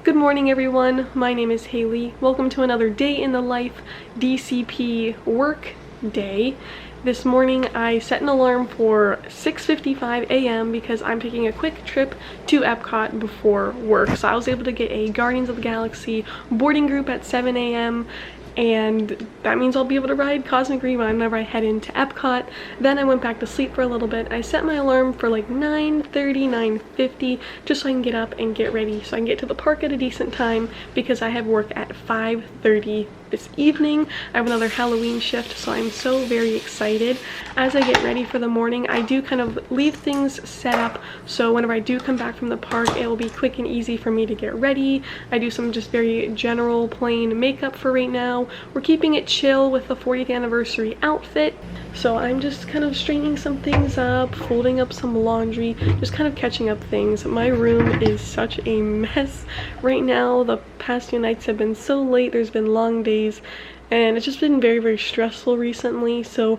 Good morning everyone, my name is Hailey. Welcome to another day in the life DCP work day. This morning I set an alarm for 6:55 a.m. because I'm taking a quick trip to EPCOT before work. So I was able to get a Guardians of the Galaxy boarding group at 7 a.m. and that means I'll be able to ride Cosmic Rewind whenever I head into EPCOT. Then I went back to sleep for a little bit. I set my alarm for like 9:30, 9:50 just so I can get up and get ready so I can get to the park at a decent time because I have work at 5:30 this evening. I have another Halloween shift, so I'm so very excited. As I get ready for the morning, I do kind of leave things set up so whenever I do come back from the park, it will be quick and easy for me to get ready. I do some just very general plain makeup for right now. We're keeping it chill with the 40th anniversary outfit, so I'm just kind of straightening some things up, folding up some laundry, just kind of catching up things. My room is such a mess right now. The past few nights have been so late, there's been long days, and it's just been very stressful recently. So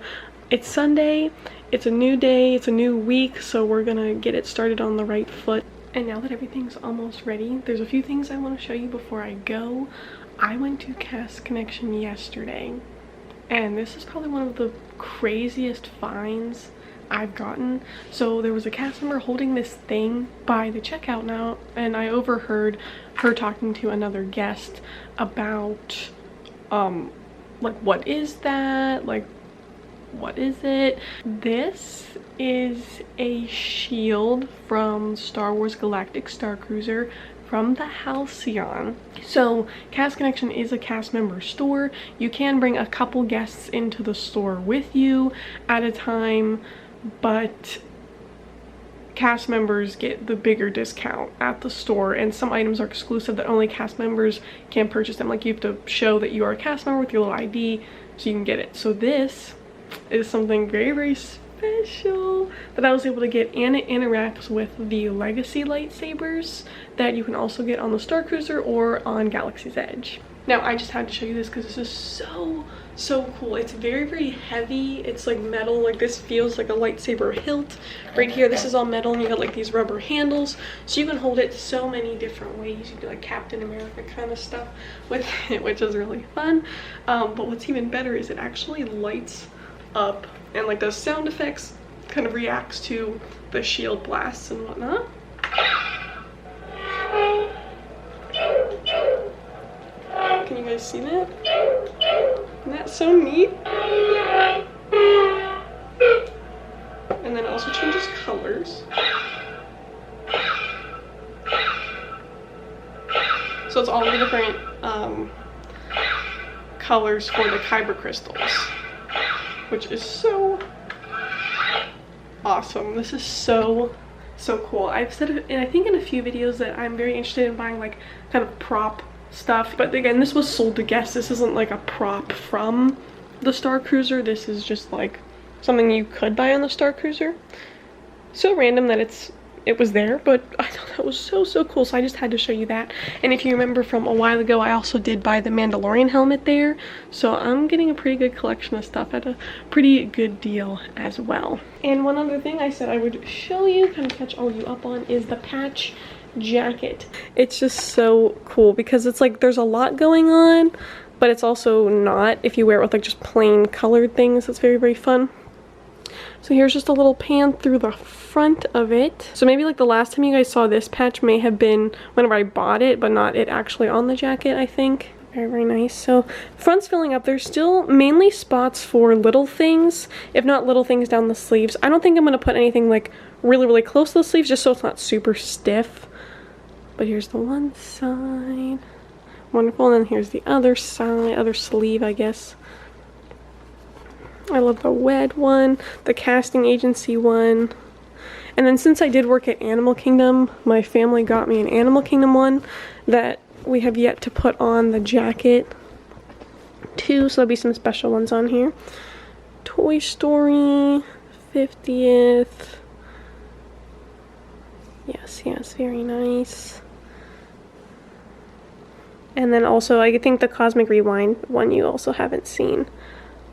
it's Sunday, it's a new day, it's a new week, so we're gonna get it started on the right foot. And now that everything's almost ready, there's a few things I want to show you before I go. I went to Cast Connection yesterday, and this is probably one of the craziest finds I've gotten. So there was a cast member holding this thing by the checkout now, and I overheard her talking to another guest about like, what is that? Like, what is it? This is a shield from Star Wars Galactic Star Cruiser from the Halcyon. So Cast Connection is a cast member store. You can bring a couple guests into the store with you at a time, but cast members get the bigger discount at the store, and some items are exclusive that only cast members can purchase them. Like, you have to show that you are a cast member with your little ID so you can get it. So this is something very special that I was able to get, and it interacts with the Legacy lightsabers that you can also get on the Star Cruiser or on Galaxy's Edge. Now I just had to show you this because this is so cool. It's very heavy. It's like metal. Like, this feels like a lightsaber hilt right here. This is all metal, and you got like these rubber handles, so you can hold it so many different ways. You can do like Captain America kind of stuff with it, which is really fun. But what's even better is it actually lights up and like those sound effects, kind of reacts to the shield blasts and whatnot. Can you guys see that? Isn't that so neat? And then it also changes colors. So it's all the different colors for the kyber crystals, which is so awesome. This is so cool. I've said, and I think in a few videos, that I'm very interested in buying like kind of prop stuff, but again, this was sold to guests. This isn't like a prop from the Star Cruiser. This is just like something you could buy on the Star Cruiser. So random that it was there, but I thought that was so cool, so I just had to show you that. And if you remember from a while ago, I also did buy the Mandalorian helmet there, so I'm getting a pretty good collection of stuff at a pretty good deal as well. And one other thing I said I would show you, kind of catch all you up on, is the patch jacket. It's just so cool because it's like there's a lot going on, but it's also not. If you wear it with like just plain colored things, it's very fun. So here's just a little pan through the front of it. So maybe like the last time you guys saw this patch may have been whenever I bought it, but not it actually on the jacket, I think. Very nice. So front's filling up. There's still mainly spots for little things, if not little things down the sleeves. I don't think I'm going to put anything like really close to the sleeves just so it's not super stiff. But here's the one side. Wonderful. And then here's the other side, other sleeve, I guess. I love the WED one, the casting agency one. And then since I did work at Animal Kingdom, my family got me an Animal Kingdom one that we have yet to put on the jacket too, so there'll be some special ones on here. Toy Story 50th. Yes, very nice. And then also, I think the Cosmic Rewind one you also haven't seen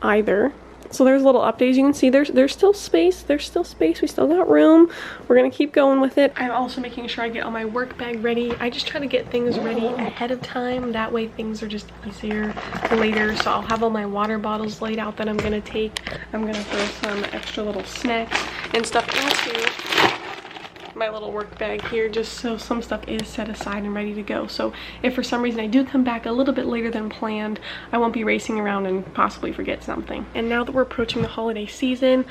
either. So there's a little updates. You can see there's still space. There's still space. We still got room. We're gonna keep going with it. I'm also making sure I get all my work bag ready. I just try to get things ready ahead of time. That way things are just easier later. So I'll have all my water bottles laid out that I'm gonna take. I'm gonna throw some extra little snacks and stuff into my little work bag here, just so some stuff is set aside and ready to go. So if for some reason I do come back a little bit later than planned, I won't be racing around and possibly forget something. And now that we're approaching the holiday season,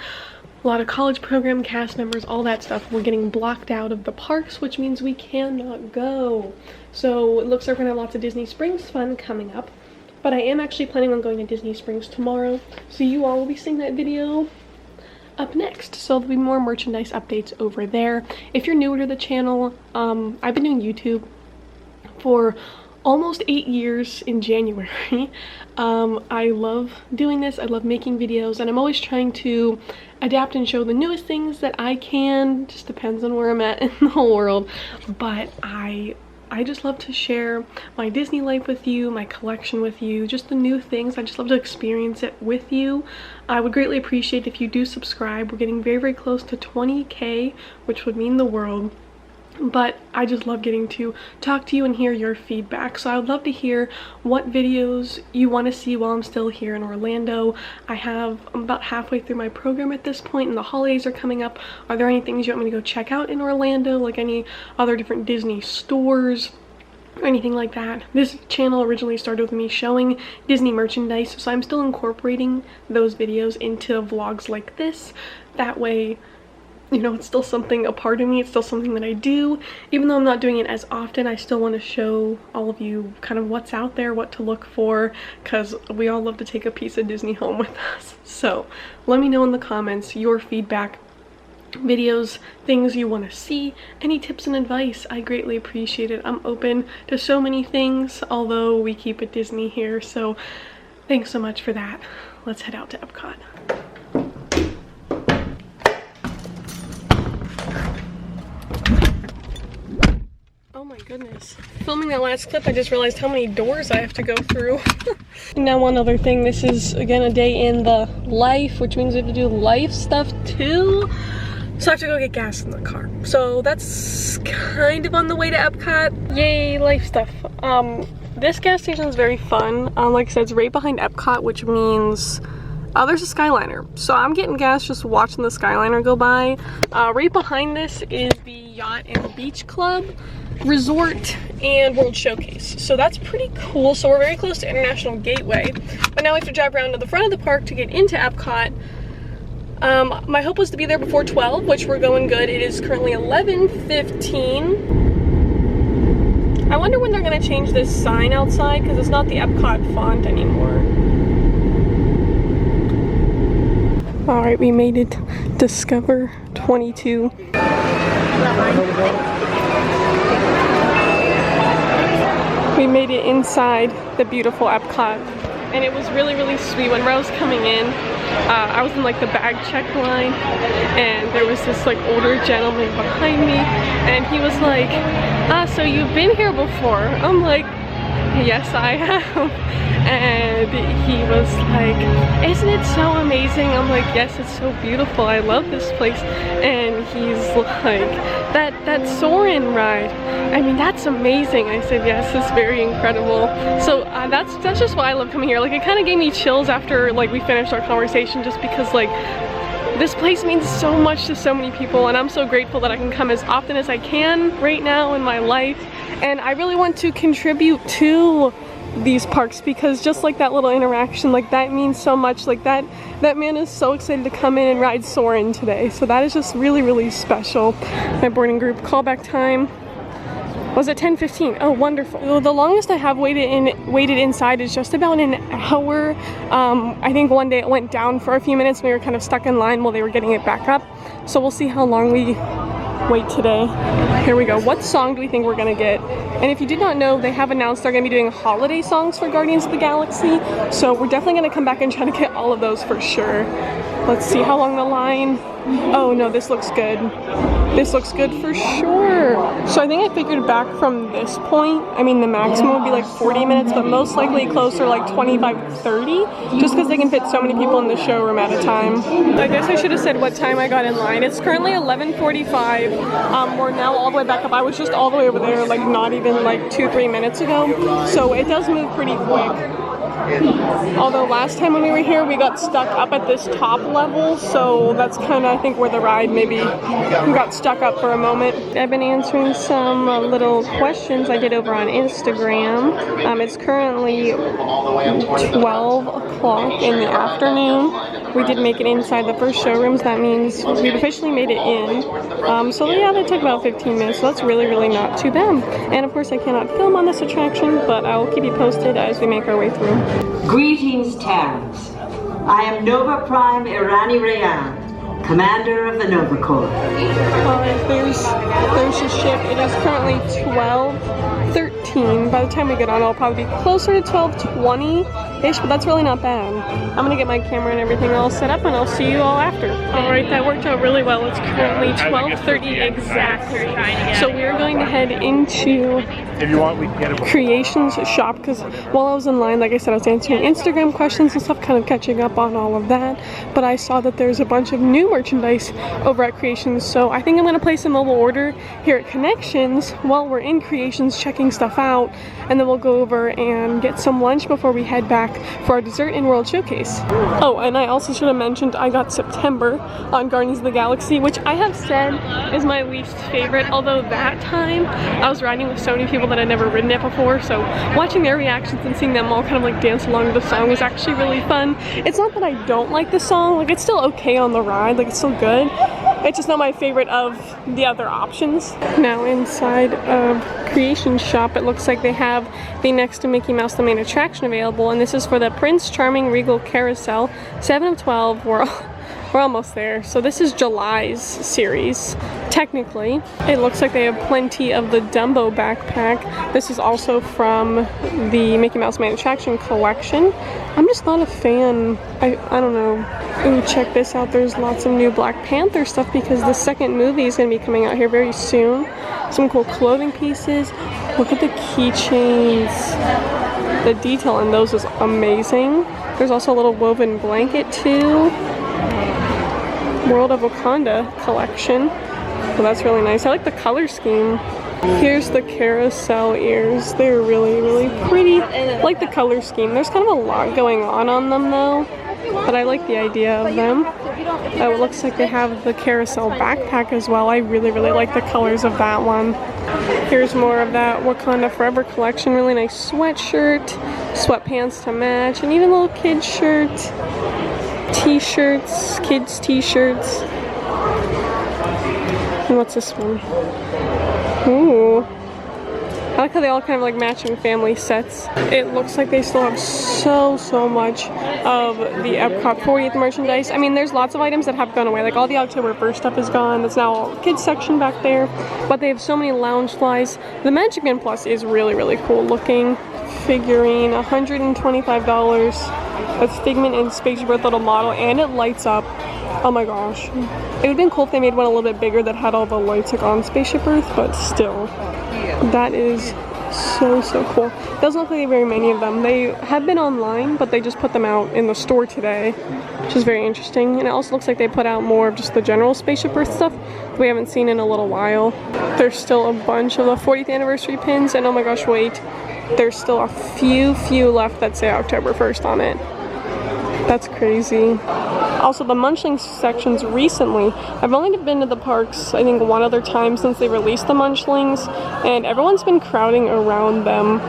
a lot of college program cast members, all that stuff, we're getting blocked out of the parks, which means we cannot go. So it looks like we're gonna have lots of Disney Springs fun coming up, but I am actually planning on going to Disney Springs tomorrow, so you all will be seeing that video up next. So there'll be more merchandise updates over there. If you're newer to the channel, I've been doing YouTube for almost 8 years in January. I love doing this. I love making videos, and I'm always trying to adapt and show the newest things that I can. Just depends on where I'm at in the whole world, but I just love to share my Disney life with you, my collection with you, just the new things. I just love to experience it with you. I would greatly appreciate if you do subscribe. We're getting very, very close to 20K, which would mean the world. But I just love getting to talk to you and hear your feedback. So I would love to hear what videos you want to see while I'm still here in Orlando. I'm about halfway through my program at this point, and the holidays are coming up. Are there any things you want me to go check out in Orlando, like any other different Disney stores or anything like that? This channel originally started with me showing Disney merchandise, so I'm still incorporating those videos into vlogs like this. That way, you know, it's still something, a part of me. It's still something that I do. Even though I'm not doing it as often, I still want to show all of you kind of what's out there, what to look for, because we all love to take a piece of Disney home with us. So let me know in the comments your feedback, videos, things you want to see, any tips and advice. I greatly appreciate it. I'm open to so many things, although we keep it Disney here. So thanks so much for that. Let's head out to EPCOT. Oh my goodness. Filming that last clip, I just realized how many doors I have to go through. Now one other thing, this is again a day in the life, which means we have to do life stuff too. So I have to go get gas in the car. So that's kind of on the way to EPCOT. Yay, life stuff. This gas station is very fun. Like I said, it's right behind EPCOT, which means there's a Skyliner. So I'm getting gas just watching the Skyliner go by. Right behind this is the Yacht and Beach Club, Resort, and World Showcase. So that's pretty cool. So we're very close to International Gateway. But now we have to drive around to the front of the park to get into EPCOT. My hope was to be there before 12, which we're going good. It is currently 11:15. I wonder when they're going to change this sign outside, because it's not the EPCOT font anymore. Alright, we made it. Discover 22. We made it inside the beautiful EPCOT, and it was really, really sweet. When I was coming in, I was in like the bag check line, and there was this like older gentleman behind me, and he was like, so you've been here before? I'm like, yes, I have. And he was like, isn't it so amazing? I'm like, yes, it's so beautiful. I love this place. And he's like, that Soarin' ride, I mean, that's amazing. I said, yes, it's very incredible. So that's just why I love coming here. Like, it kind of gave me chills after like we finished our conversation, just because like this place means so much to so many people, and I'm so grateful that I can come as often as I can right now in my life. And I really want to contribute to these parks, because just like that little interaction, like that means so much. Like that man is so excited to come in and ride Soarin' today, so that is just really, really special. My boarding group callback time was at 10:15. Oh, wonderful. The longest I have waited inside is just about an hour. I think one day it went down for a few minutes, and we were kind of stuck in line while they were getting it back up. So we'll see how long we wait today. Here we go. What song do we think we're gonna get? And if you did not know, they have announced they're gonna be doing holiday songs for Guardians of the Galaxy. So we're definitely gonna come back and try to get all of those for sure. Let's see how long the line. Oh no, this looks good. This looks good for sure. So I think I figured back from this point, I mean the maximum would be like 40 minutes, but most likely closer like 25, 30, just because they can fit so many people in the showroom at a time. I guess I should have said what time I got in line. It's currently 11:45. We're now all the way back up. I was just all the way over there like not even like 2-3 minutes ago. So it does move pretty quick. Although last time when we were here, we got stuck up at this top level, so that's kind of, I think, where the ride maybe got stuck up for a moment. I've been answering some little questions I did over on Instagram. It's currently 12 o'clock in the afternoon. We did make it inside the first showrooms. That means we've officially made it in. So yeah, that took about 15 minutes, so that's really, really not too bad. And of course, I cannot film on this attraction, but I will keep you posted as we make our way through. Greetings, Terrans. I am Nova Prime Irani Rayan, commander of the Nova Corps. There's the ship. It is currently 12:13. By the time we get on, it'll probably be closer to 12:20-ish, but that's really not bad. I'm gonna get my camera and everything all set up, and I'll see you all after. Alright, that worked out really well. It's currently 12:30 exactly. So we're going to head into if you want, we can get it. Creations shop, because while I was in line, like I said, I was answering Instagram questions and stuff, kind of catching up on all of that. But I saw that there's a bunch of new merchandise over at Creations, so I think I'm gonna place a mobile order here at Connections while we're in Creations checking stuff out, and then we'll go over and get some lunch before we head back for our dessert in World Showcase. Oh, and I also should have mentioned I got September on Guardians of the Galaxy, which I have said is my least favorite, although that time I was riding with so many people that I'd never ridden it before, so watching their reactions and seeing them all kind of like dance along to the song was actually really fun. It's not that I don't like the song, like it's still okay on the ride, like it's still good. It's just not my favorite of the other options. Now inside of Creation Shop, it looks like they have the Next to Mickey Mouse the main attraction available, and this is for the Prince Charming Regal Carousel, 7 of 12. We're almost there. So this is July's series, technically. It looks like they have plenty of the Dumbo backpack. This is also from the Mickey Mouse main attraction collection. I'm just not a fan. I don't know. Ooh, check this out. There's lots of new Black Panther stuff because the second movie is going to be coming out here very soon. Some cool clothing pieces. Look at the keychains. The detail in those is amazing. There's also a little woven blanket too. World of Wakanda collection. Well, that's really nice. I like the color scheme. Here's the carousel ears. They're really, really pretty. I like the color scheme. There's kind of a lot going on them though, but I like the idea of them. Oh, it looks like they have the carousel backpack as well. I really, really like the colors of that one. Here's more of that Wakanda Forever collection. Really nice sweatshirt, sweatpants to match, and even a little kid shirt. T-shirts, kids t-shirts. And what's this one? Ooh. I like how they all kind of like matching family sets. It looks like they still have so much of the EPCOT 40th merchandise. I mean, there's lots of items that have gone away. Like all the October 1st stuff is gone. That's now all kids section back there. But they have so many lounge flies. The Magic Man Plus is really, really cool looking. Figurine, $125. That's Figment and Spaceship Earth little model, and it lights up. Oh my gosh. It would have been cool if they made one a little bit bigger that had all the lights like on Spaceship Earth, but still. That is so cool. Doesn't look like very many of them. They have been online, but they just put them out in the store today, which is very interesting. And it also looks like they put out more of just the general Spaceship Earth stuff that we haven't seen in a little while. There's still a bunch of the 40th anniversary pins, and oh my gosh, wait. There's still a few left that say October 1st on it. That's crazy. Also, the Munchlings sections recently, I've only been to the parks, I think, one other time since they released the Munchlings, and everyone's been crowding around them.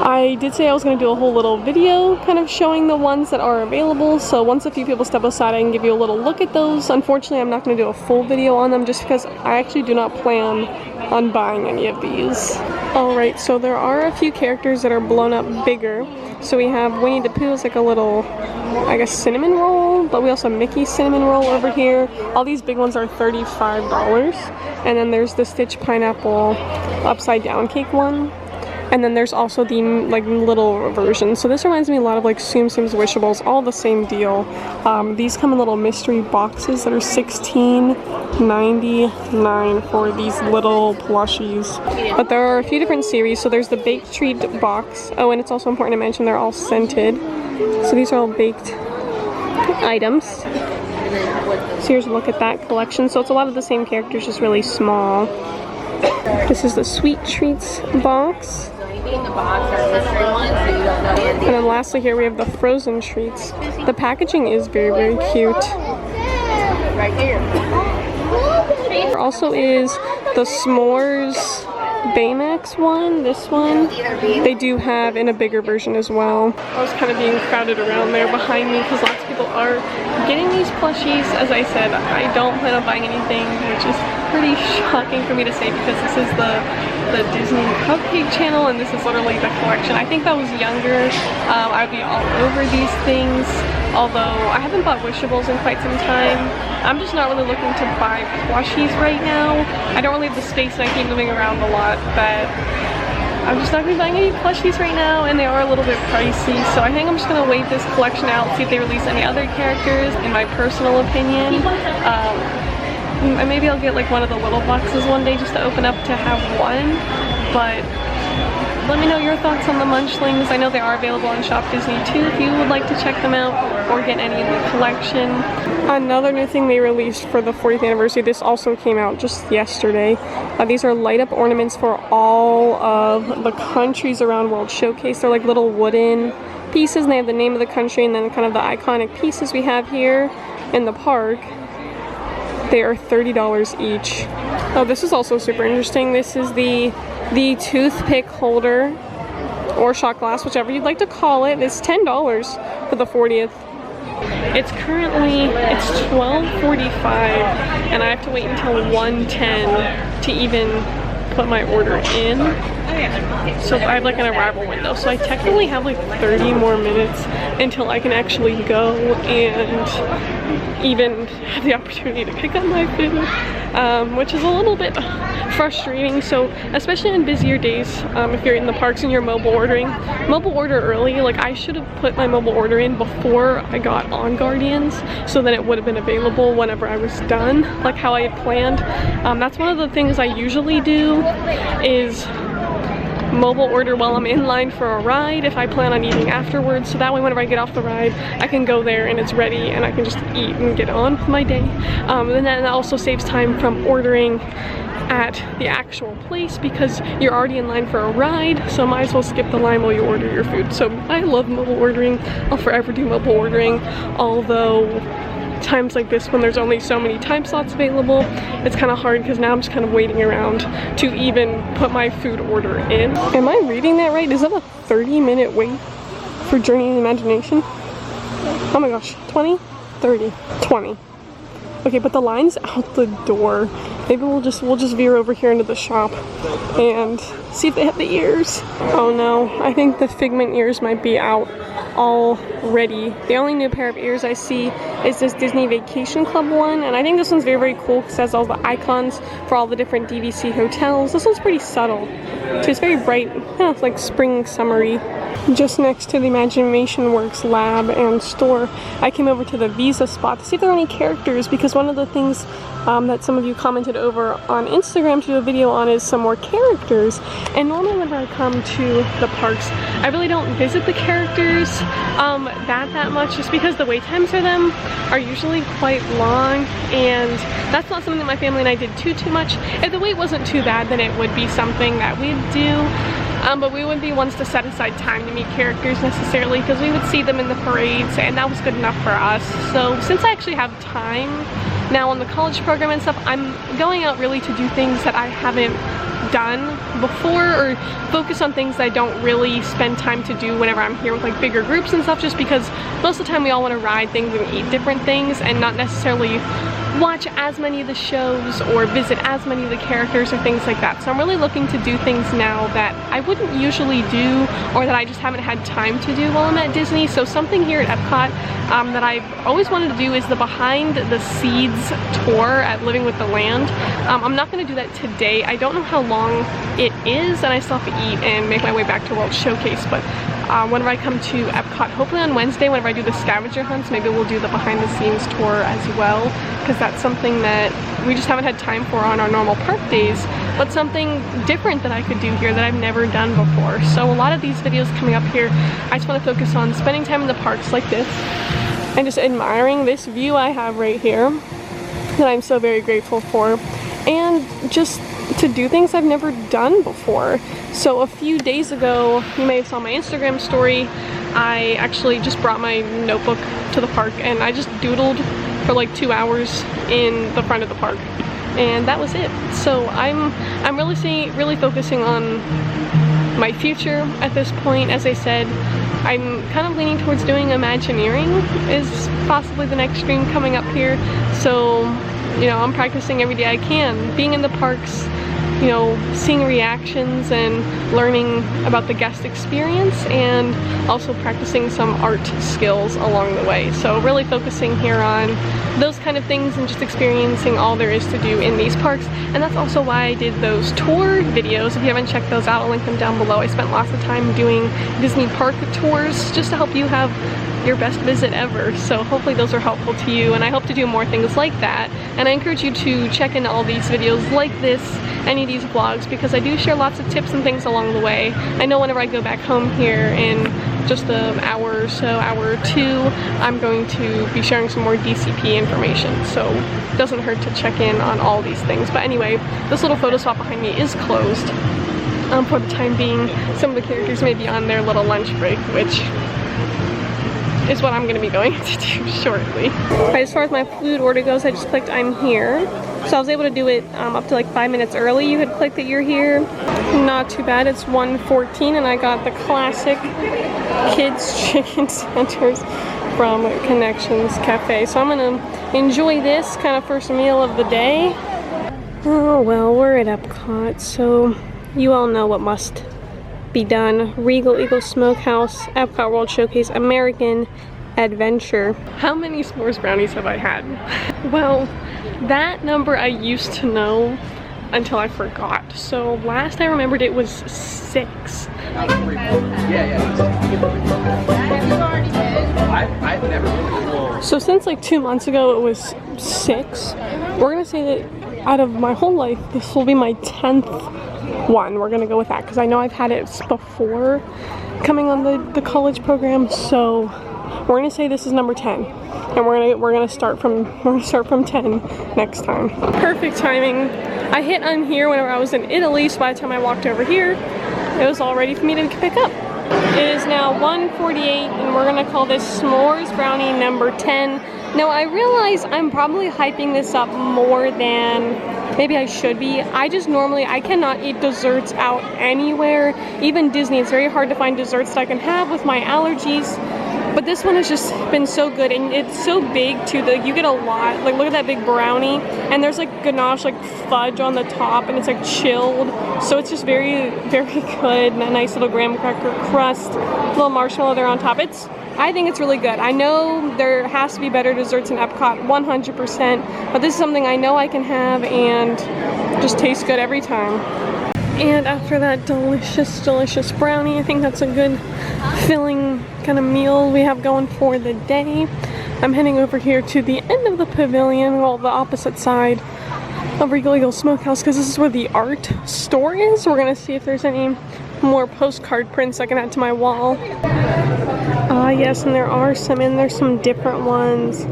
I did say I was going to do a whole little video kind of showing the ones that are available, so once a few people step aside, I can give you a little look at those. Unfortunately, I'm not going to do a full video on them just because I actually do not plan on buying any of these. Alright, so there are a few characters that are blown up bigger. So we have Winnie the Pooh as like a little, I guess, cinnamon roll, but we also have Mickey's cinnamon roll over here. All these big ones are $35. And then there's the Stitch Pineapple upside down cake one. And then there's also the like little version. So this reminds me a lot of like Tsum Tsum's Wishables, all the same deal. These come in little mystery boxes that are $16.99 for these little plushies. But there are a few different series. So there's the baked treat box. Oh, and it's also important to mention they're all scented. So these are all baked items. So here's a look at that collection. So it's a lot of the same characters, just really small. This is the sweet treats box. And then lastly here we have the frozen treats. The packaging is very, very cute. There also is the s'mores Baymax one, this one. They do have in a bigger version as well. I was kind of being crowded around there behind me because lots of people are getting these plushies. As I said, I don't plan on buying anything, which is pretty shocking for me to say because this is the Disney Cupcake channel and this is literally the collection. I think if I was younger, I'd be all over these things. Although I haven't bought Wishables in quite some time. I'm just not really looking to buy plushies right now. I don't really have the space and I keep moving around a lot, but I'm just not going to be buying any plushies right now, and they are a little bit pricey. So I think I'm just going to wait this collection out, see if they release any other characters, in my personal opinion. And maybe I'll get like one of the little boxes one day just to open up to have one, but let me know your thoughts on the Munchlings. I know they are available on Shop Disney too if you would like to check them out or get any in the collection. Another new thing they released for the 40th anniversary, this also came out just yesterday. These are light up ornaments for all of the countries around World Showcase. They're like little wooden pieces and they have the name of the country and then kind of the iconic pieces we have here in the park. They are $30 each. Oh, this is also super interesting. This is the toothpick holder or shot glass, whichever you'd like to call it. It's $10 for the 40th. It's $12.45 and I have to wait until 1:10 to even put my order in. So I have like an arrival window. So I technically have like 30 more minutes until I can actually go and even have the opportunity to pick up my food, which is a little bit frustrating. So especially on busier days, if you're in the parks and you're mobile ordering, mobile order early. Like I should have put my mobile order in before I got on Guardians so that it would have been available whenever I was done, like how I had planned. That's one of the things I usually do is mobile order while I'm in line for a ride if I plan on eating afterwards, so that way whenever I get off the ride I can go there and it's ready and I can just eat and get on with my day. And that also saves time from ordering at the actual place because you're already in line for a ride, so might as well skip the line while you order your food. So I love mobile ordering. I'll forever do mobile ordering, although times like this when there's only so many time slots available, it's kind of hard because now I'm just kind of waiting around to even put my food order in. Am I reading that right? Is that a 30-minute wait for Journey of Imagination? Oh my gosh, 20? 30, 20. Okay, but the line's out the door. Maybe we'll just veer over here into the shop and see if they have the ears. Oh no, I think the Figment ears might be out already. The only new pair of ears I see is this Disney Vacation Club one, and I think this one's very, very cool because it has all the icons for all the different DVC hotels. This one's pretty subtle, so it's very bright. Yeah, it's like spring summery. Just next to the Imagination Works lab and store, I came over to the Visa spot to see if there are any characters, because one of the things that some of you commented over on Instagram to do a video on is some more characters. And normally whenever I come to the parks, I really don't visit the characters that much, just because the wait times for them are usually quite long, and that's not something that my family and I did too much. If the wait wasn't too bad, then it would be something that we'd do. But we wouldn't be ones to set aside time to meet characters necessarily, because we would see them in the parades and that was good enough for us. So since I actually have time now on the college program and stuff, I'm going out really to do things that I haven't done before, or focus on things that I don't really spend time to do whenever I'm here with like bigger groups and stuff, just because most of the time we all want to ride things and eat different things and not necessarily watch as many of the shows or visit as many of the characters or things like that. So I'm really looking to do things now that I wouldn't usually do, or that I just haven't had time to do while I'm at Disney. So something here at EPCOT that I've always wanted to do is the behind the scenes tour at Living with the Land. I'm not going to do that today. I don't know how long it is, and I still have to eat and make my way back to World Showcase, but whenever I come to EPCOT, hopefully on Wednesday, whenever I do the scavenger hunts, maybe we'll do the behind the scenes tour as well, because that's something that we just haven't had time for on our normal park days, but something different that I could do here that I've never done before. So a lot of these videos coming up here, I just want to focus on spending time in the parks like this and just admiring this view I have right here that I'm so very grateful for, and just to do things I've never done before. So a few days ago, you may have saw my Instagram story, I actually just brought my notebook to the park and I just doodled for like 2 hours in the front of the park, and that was it. So I'm really focusing on my future at this point. As I said, I'm kind of leaning towards doing Imagineering is possibly the next dream coming up here. So, you know, I'm practicing every day I can, being in the parks, you know, seeing reactions and learning about the guest experience, and also practicing some art skills along the way. So really focusing here on those kind of things and just experiencing all there is to do in these parks. And that's also why I did those tour videos. If you haven't checked those out, I'll link them down below. I spent lots of time doing Disney park tours just to help you have your best visit ever. So hopefully those are helpful to you, and I hope to do more things like that. And I encourage you to check in all these videos like this, any of these vlogs, because I do share lots of tips and things along the way. I know whenever I go back home here in just an hour or so, hour or two, I'm going to be sharing some more DCP information. So it doesn't hurt to check in on all these things. But anyway, this little photo spot behind me is closed for the time being. Some of the characters may be on their little lunch break, which is what I'm going to be going to do shortly. Right, as far as my food order goes, I just clicked I'm here. So I was able to do it up to like 5 minutes early. You had clicked that you're here. Not too bad. It's 1:14 and I got the classic kids chicken tenders from Connections Cafe. So I'm going to enjoy this kind of first meal of the day. Oh well, we're at EPCOT, so you all know what must be done. Regal Eagle Smokehouse, EPCOT World Showcase, American Adventure. How many s'mores brownies have I had? Well, that number I used to know until I forgot. So last I remembered it was 6. So since like 2 months ago it was 6. We're gonna say that out of my whole life this will be my 10th one. We're gonna go with that because I know I've had it before coming on the college program. So we're gonna say this is number 10, and we're gonna start from 10 next time. Perfect timing. I hit on here whenever I was in Italy, so by the time I walked over here, it was all ready for me to pick up. It is now 1:48, and we're gonna call this s'mores brownie number 10. Now I realize I'm probably hyping this up more than maybe I should be. I cannot eat desserts out anywhere. Even Disney, it's very hard to find desserts that I can have with my allergies. But this one has just been so good, and it's so big too that you get a lot. Like, look at that big brownie, and there's like ganache, like fudge on the top, and it's like chilled. So it's just very, very good. And a nice little graham cracker crust, little marshmallow there on top. I think it's really good. I know there has to be better desserts in EPCOT, 100%, but this is something I know I can have and just tastes good every time. And after that delicious, delicious brownie, I think that's a good filling kind of meal we have going for the day. I'm heading over here to the end of the pavilion, well, the opposite side of Regal Eagle Smokehouse, because this is where the art store is. We're gonna see if there's any more postcard prints I can add to my wall. Yes, and there are some, and there's some different ones.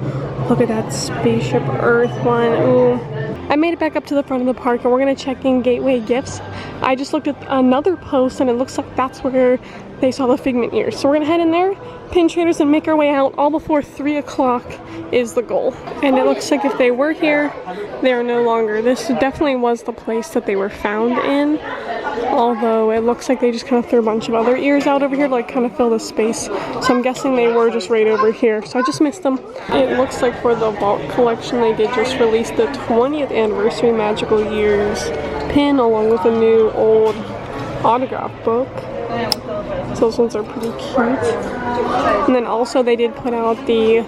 Look at that Spaceship Earth one. Ooh. I made it back up to the front of the park, and we're gonna check in Gateway Gifts. I just looked at another post, and it looks like that's where they saw the Figment ears. So we're gonna head in there, pin traders, and make our way out all before 3 o'clock is the goal. And it looks like if they were here, they are no longer. This definitely was the place that they were found in. Although it looks like they just kind of threw a bunch of other ears out over here to like kind of fill the space. So I'm guessing they were just right over here. So I just missed them. It looks like for the Vault collection they did just release the 20th anniversary Magical Years pin along with a new old autograph book. So those ones are pretty cute. And then also they did put out the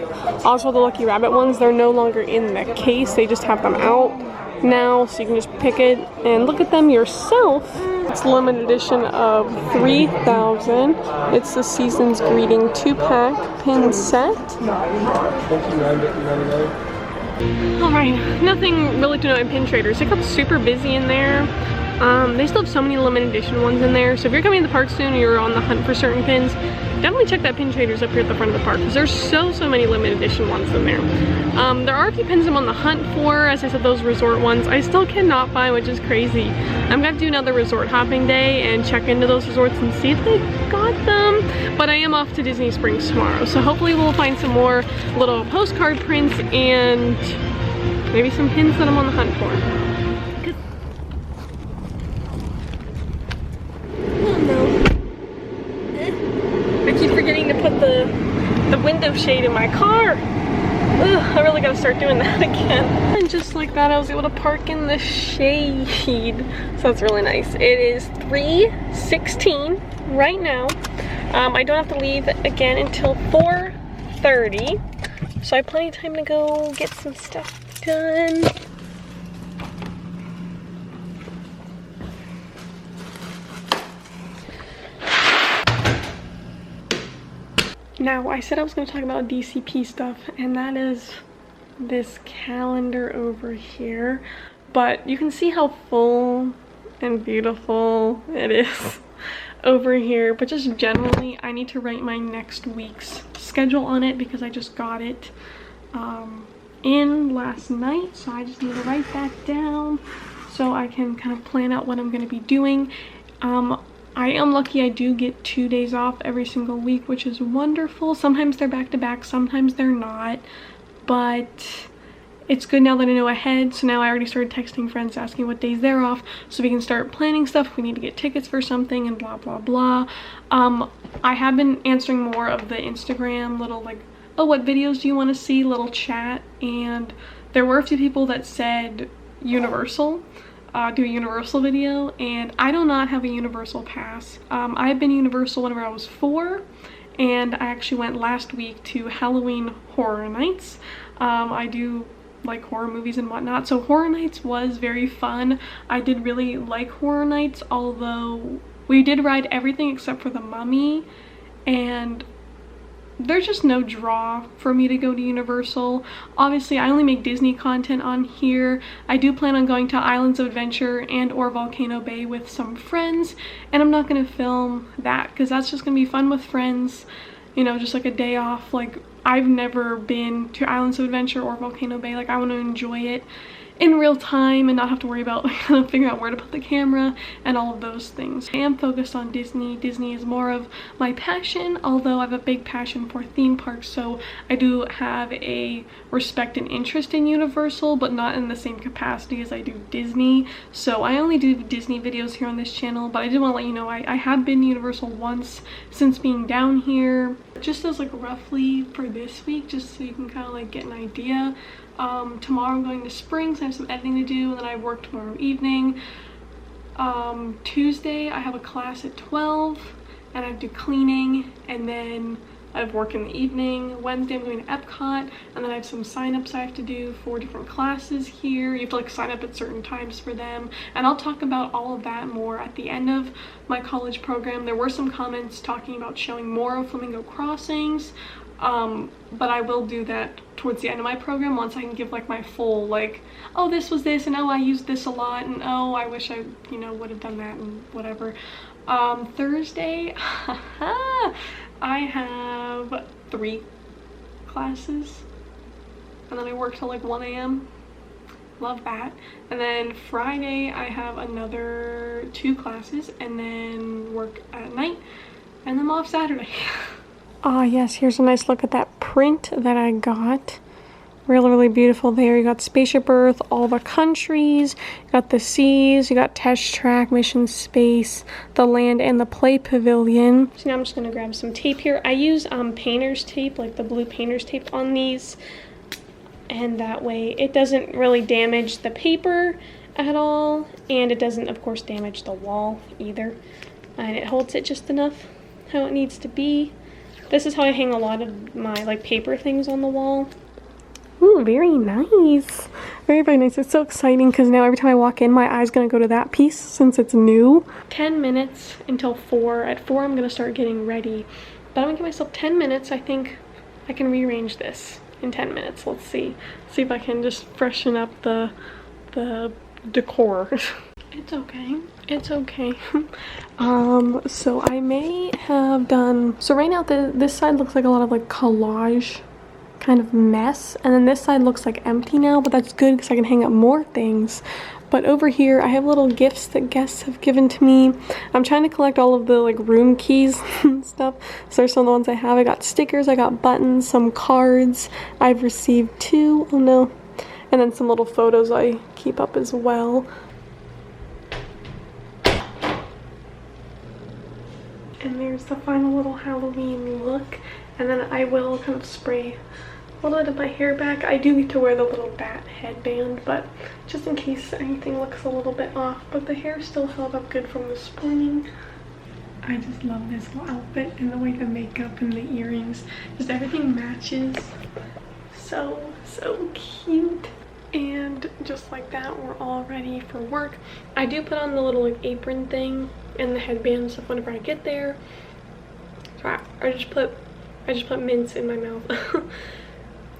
Oswald the Lucky Rabbit ones. They're no longer in the case. They just have them out now, so you can just pick it and look at them yourself. It's a limited edition of 3,000. It's the Season's Greeting 2-pack pin set. Alright, nothing really to note in Pin Traders. It got super busy in there. They still have so many limited edition ones in there. So if you're coming to the park soon or you're on the hunt for certain pins, definitely check that Pin Traders up here at the front of the park because there's so many limited edition ones in there. There are a few pins I'm on the hunt for, as I said, those resort ones. I still cannot find, which is crazy. I'm gonna do another resort hopping day and check into those resorts and see if they got them. But I am off to Disney Springs tomorrow, so hopefully we'll find some more little postcard prints and maybe some pins that I'm on the hunt for. Forgetting to put the window shade in my car. Ugh, I really gotta start doing that again. And just like that, I was able to park in the shade. So that's really nice. It is 3:16 right now. I don't have to leave again until 4:30. So I have plenty of time to go get some stuff done. Now, I said I was going to talk about DCP stuff, and that is this calendar over here. But you can see how full and beautiful it is over here. But just generally, I need to write my next week's schedule on it because I just got it in last night. So I just need to write that down so I can kind of plan out what I'm going to be doing. I am lucky I do get 2 days off every single week, which is wonderful. Sometimes they're back to back, sometimes they're not, but it's good now that I know ahead. So now I already started texting friends asking what days they're off so we can start planning stuff if we need to get tickets for something and blah blah blah. I have been answering more of the Instagram little like, oh, what videos do you want to see, little chat, and there were a few people that said Universal. Do a Universal video, and I do not have a Universal pass. I've been Universal whenever I was 4, and I actually went last week to Halloween Horror Nights. I do like horror movies and whatnot, so Horror Nights was very fun. I did really like Horror Nights, although we did ride everything except for the Mummy, and there's just no draw for me to go to Universal. Obviously, I only make Disney content on here. I do plan on going to Islands of Adventure and or Volcano Bay with some friends, and I'm not going to film that because that's just going to be fun with friends, you know, just like a day off. Like, I've never been to Islands of Adventure or Volcano Bay. Like, I want to enjoy it in real time and not have to worry about figuring out where to put the camera and all of those things. I am focused on Disney. Disney is more of my passion, although I have a big passion for theme parks, so I do have a respect and interest in Universal, but not in the same capacity as I do Disney. So I only do Disney videos here on this channel, but I did want to let you know I have been to Universal once since being down here. Just as like roughly for this week, just so you can kind of like get an idea. Tomorrow I'm going to Springs. I have some editing to do, and then I work tomorrow evening. Tuesday I have a class at 12, and I do cleaning, and then I have work in the evening. Wednesday I'm going to EPCOT, and then I have some sign-ups I have to do for different classes here. You have to like sign up at certain times for them, and I'll talk about all of that more at the end of my college program. There were some comments talking about showing more of Flamingo Crossings, but I will do that towards the end of my program once I can give like my full like, oh, this was this, and oh, I used this a lot, and oh, I wish I, you know, would have done that and whatever. Thursday I have 3 classes, and then I work till like 1 a.m. Love that. And then Friday I have another 2 classes, and then work at night, and then I'm off Saturday. Ah, yes, here's a nice look at that print that I got. Really, really beautiful there. You got Spaceship Earth, all the countries, you got the seas, you got Test Track, Mission Space, the land, and the Play Pavilion. So now I'm just gonna grab some tape here. I use painter's tape, like the blue painter's tape on these, and that way it doesn't really damage the paper at all, and it doesn't, of course, damage the wall either. And it holds it just enough how it needs to be. This is how I hang a lot of my like paper things on the wall. Ooh, very nice. Very, very nice. It's so exciting because now every time I walk in, my eye's gonna go to that piece since it's new. 10 minutes until 4. At 4, I'm gonna start getting ready. But I'm gonna give myself 10 minutes. I think I can rearrange this in 10 minutes. Let's see. See if I can just freshen up the decor. It's okay. It's okay. So I may have done, so right now this side looks like a lot of like collage kind of mess, and then this side looks like empty now, but that's good because I can hang up more things. But over here I have little gifts that guests have given to me. I'm trying to collect all of the like room keys and stuff, so there's some of the ones I have. I got stickers, I got buttons, some cards. I've received 2, oh no, and then some little photos I keep up as well. And there's the final little Halloween look. And then I will kind of spray a little bit of my hair back. I do get to wear the little bat headband, but just in case anything looks a little bit off. But the hair still held up good from this morning. I just love this whole outfit and the way the makeup and the earrings, just everything matches. So cute. And just like that, we're all ready for work. I do put on the little like apron thing and the headband and stuff whenever I get there. So I just put mints in my mouth. I'm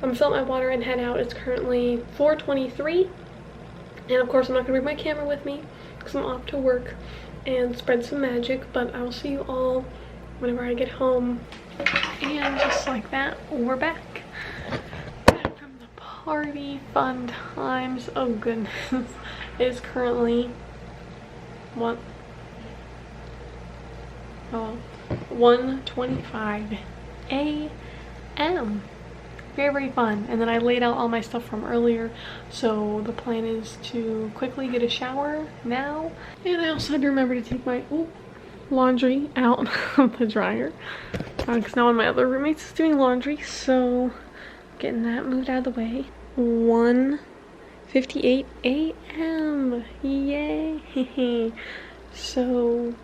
gonna fill up my water and head out. It's currently 4:23, and of course I'm not gonna bring my camera with me because I'm off to work and spread some magic, but I will see you all whenever I get home. And just like that, we're back from the party, fun times. Oh goodness. It is currently 1:25 a.m. Very, very fun. And then I laid out all my stuff from earlier, so the plan is to quickly get a shower now. And I also had to remember to take my laundry out of the dryer because now one of my other roommates is doing laundry, so getting that moved out of the way. 1:58 a.m. Yay! So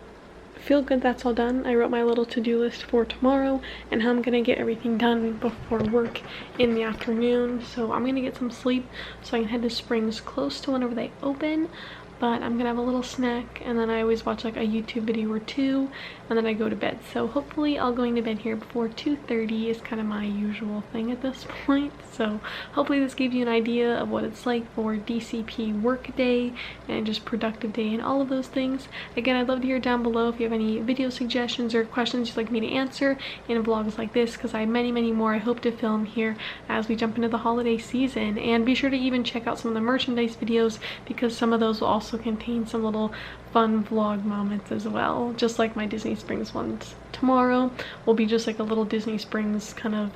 feel good that's all done. I wrote my little to-do list for tomorrow and how I'm gonna get everything done before work in the afternoon. So I'm gonna get some sleep so I can head to Springs close to whenever they open. But I'm gonna have a little snack, and then I always watch like a YouTube video or 2, and then I go to bed. So hopefully I'll going to bed here before 2:30 is kind of my usual thing at this point. So hopefully this gave you an idea of what it's like for DCP work day and just productive day and all of those things. Again, I'd love to hear down below if you have any video suggestions or questions you'd like me to answer in vlogs like this, because I have many, many more I hope to film here as we jump into the holiday season. And be sure to even check out some of the merchandise videos, because some of those will also contain some little fun vlog moments as well, just like my Disney Springs ones. Tomorrow will be just like a little Disney Springs kind of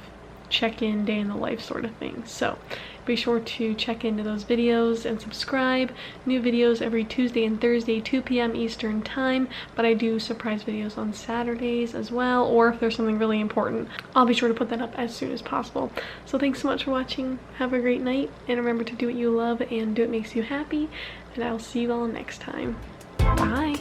check-in, day in the life sort of thing. So be sure to check into those videos and subscribe. New videos every Tuesday and Thursday, 2 p.m. Eastern time, but I do surprise videos on Saturdays as well, or if there's something really important, I'll be sure to put that up as soon as possible. So thanks so much for watching. Have a great night, and remember to do what you love and do what makes you happy, and I'll see you all next time. Bye!